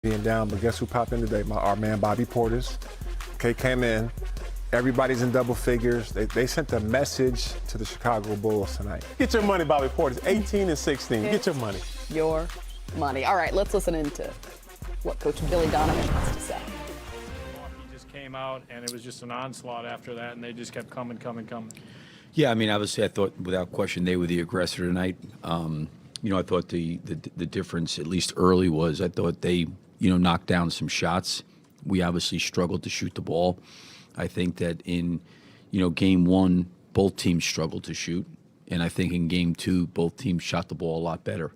being down, but guess who popped in today? Our man Bobby Portis. Okay, came in. Everybody's in double figures. They sent a message to the Chicago Bulls tonight. Get your money, Bobby Portis. 18 and 16. Get your money. Your money. All right, let's listen into what Coach Billy Donovan has to say. Milwaukee just came out, and it was just an onslaught after that, and they just kept coming. Yeah, I mean, obviously, I thought without question they were the aggressor tonight. I thought the difference, at least early, was I thought they, knocked down some shots. We obviously struggled to shoot the ball. I think that in, game one, both teams struggled to shoot. And I think in game two, both teams shot the ball a lot better.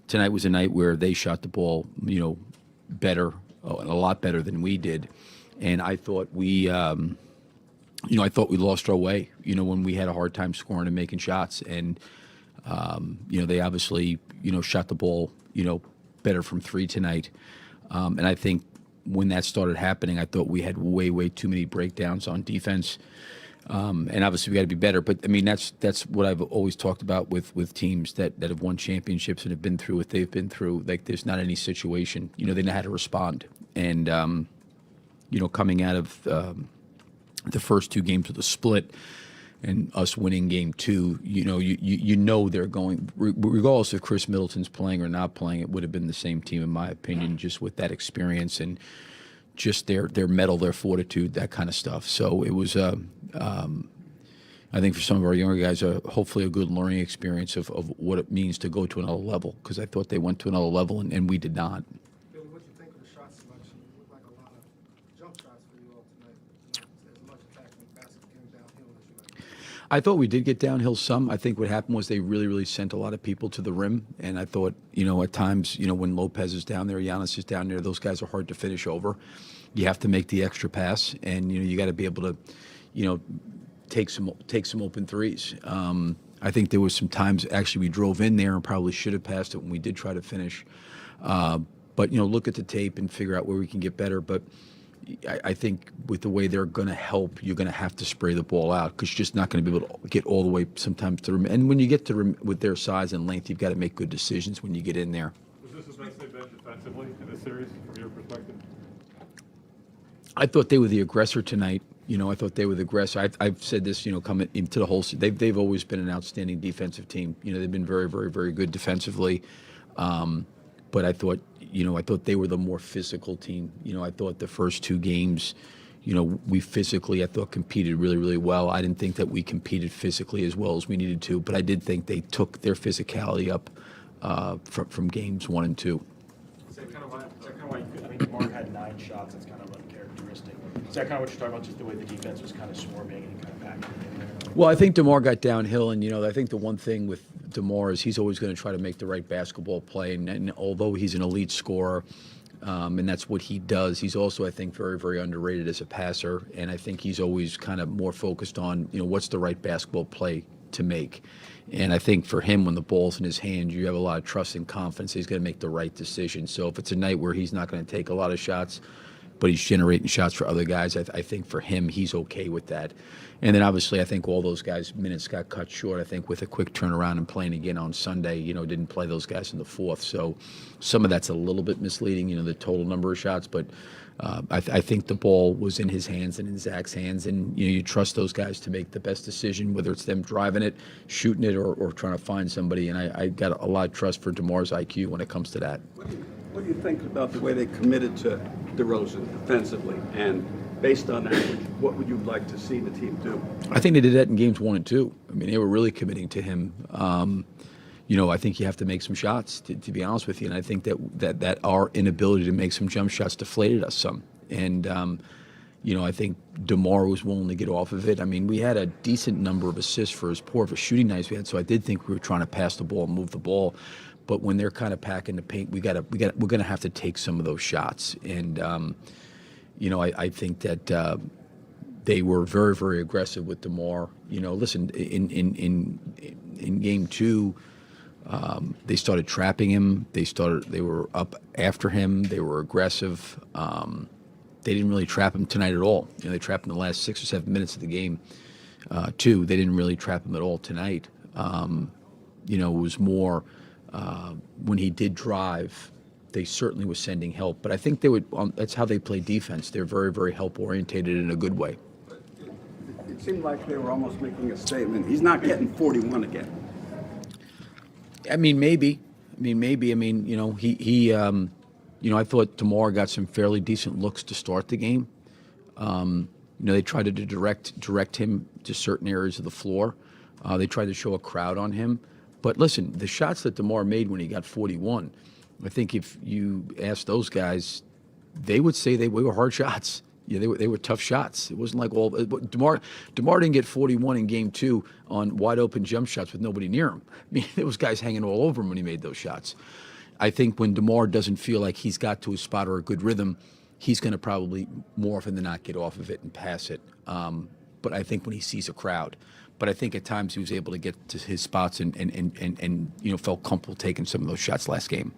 Tonight was a night where they shot the ball, better, a lot better than we did. And I thought we lost our way, when we had a hard time scoring and making shots. And, they obviously, shot the ball, better from three tonight. And I think when that started happening, I thought we had way too many breakdowns on defense. And obviously we got to be better. But, I mean, that's what I've always talked about with teams that have won championships and have been through what they've been through. Like, there's not any situation, they know how to respond. And, coming out of the first two games of the split and us winning game two, they're going, regardless if Chris Middleton's playing or not playing, it would have been the same team, in my opinion, just with that experience and just their mettle, their fortitude, that kind of stuff. So it was, I think for some of our younger guys, hopefully a good learning experience of what it means to go to another level, because I thought they went to another level and we did not. Billy, what do you think of the shot selection? It looked like a lot of jump shots for you all tonight. As much attacking basket came downhill as you like. I thought we did get downhill some. I think what happened was they really sent a lot of people to the rim. And I thought, at times, when Lopez is down there, Giannis is down there, those guys are hard to finish over. You have to make the extra pass, and, you got to be able to, take some open threes. I think there was some times, actually, we drove in there and probably should have passed it when we did try to finish. But, look at the tape and figure out where we can get better. But I think with the way they're going to help, you're going to have to spray the ball out, because you're just not going to be able to get all the way sometimes to the rim. And when you get to the rim with their size and length, you've got to make good decisions when you get in there. Was this the best they've been defensively in this series, from your perspective? I thought they were the aggressor tonight. I thought they were the aggressor. I've said this, coming into the whole season. They've always been an outstanding defensive team. They've been very good defensively. But I thought they were the more physical team. I thought the first two games, we physically, I thought, competed really well. I didn't think that we competed physically as well as we needed to, but I did think they took their physicality up from games 1 and 2. Is that kind of why DeMar had 9 shots? That's kind of uncharacteristic. Is that kind of what you're talking about, just the way the defense was kind of swarming and kind of packing it in there? Well, I think DeMar got downhill, and, I think the one thing with DeMar is he's always going to try to make the right basketball play, and although he's an elite scorer, and that's what he does, he's also, I think, very underrated as a passer, and I think he's always kind of more focused on, what's the right basketball play to make. And I think for him, when the ball's in his hand, you have a lot of trust and confidence he's going to make the right decision. So if it's a night where he's not going to take a lot of shots, but he's generating shots for other guys, I think for him, he's okay with that. And then obviously, I think all those guys' minutes got cut short. I think with a quick turnaround and playing again on Sunday, didn't play those guys in the fourth. So some of that's a little bit misleading, the total number of shots. But I think the ball was in his hands and in Zach's hands. And, you trust those guys to make the best decision, whether it's them driving it, shooting it, or trying to find somebody. And I got a lot of trust for DeMar's IQ when it comes to that. What do you think about the way they committed to DeRozan defensively? And based on that, what would you like to see the team do? I think they did that in games 1 and 2. I mean, they were really committing to him. I think you have to make some shots, to be honest with you. And I think that our inability to make some jump shots deflated us some. And, I think DeMar was willing to get off of it. I mean, we had a decent number of assists for as poor of a shooting nights we had, so I did think we were trying to pass the ball and move the ball. But when they're kind of packing the paint, we're going to have to take some of those shots. And, I think that they were very aggressive with DeMar. Listen, in game 2, they started trapping him. They were up after him. They were aggressive. They didn't really trap him tonight at all. They trapped him the last 6 or 7 minutes of the game. 2, they didn't really trap him at all tonight. It was more when he did drive, they certainly were sending help. But I think they would. That's how they play defense. They're very, very help orientated in a good way. It seemed like they were almost making a statement. He's not getting 41 again. I mean, maybe. I thought DeMar got some fairly decent looks to start the game. They tried to direct him to certain areas of the floor. They tried to show a crowd on him. But listen, the shots that DeMar made when he got 41, I think if you ask those guys, they would say they were hard shots. Yeah, they were tough shots. It wasn't like all DeMar didn't get 41 in game 2 on wide open jump shots with nobody near him. I mean, there was guys hanging all over him when he made those shots. I think when DeMar doesn't feel like he's got to a spot or a good rhythm, he's going to probably more often than not get off of it and pass it. But I think when he sees a crowd, but I think at times he was able to get to his spots and felt comfortable taking some of those shots last game.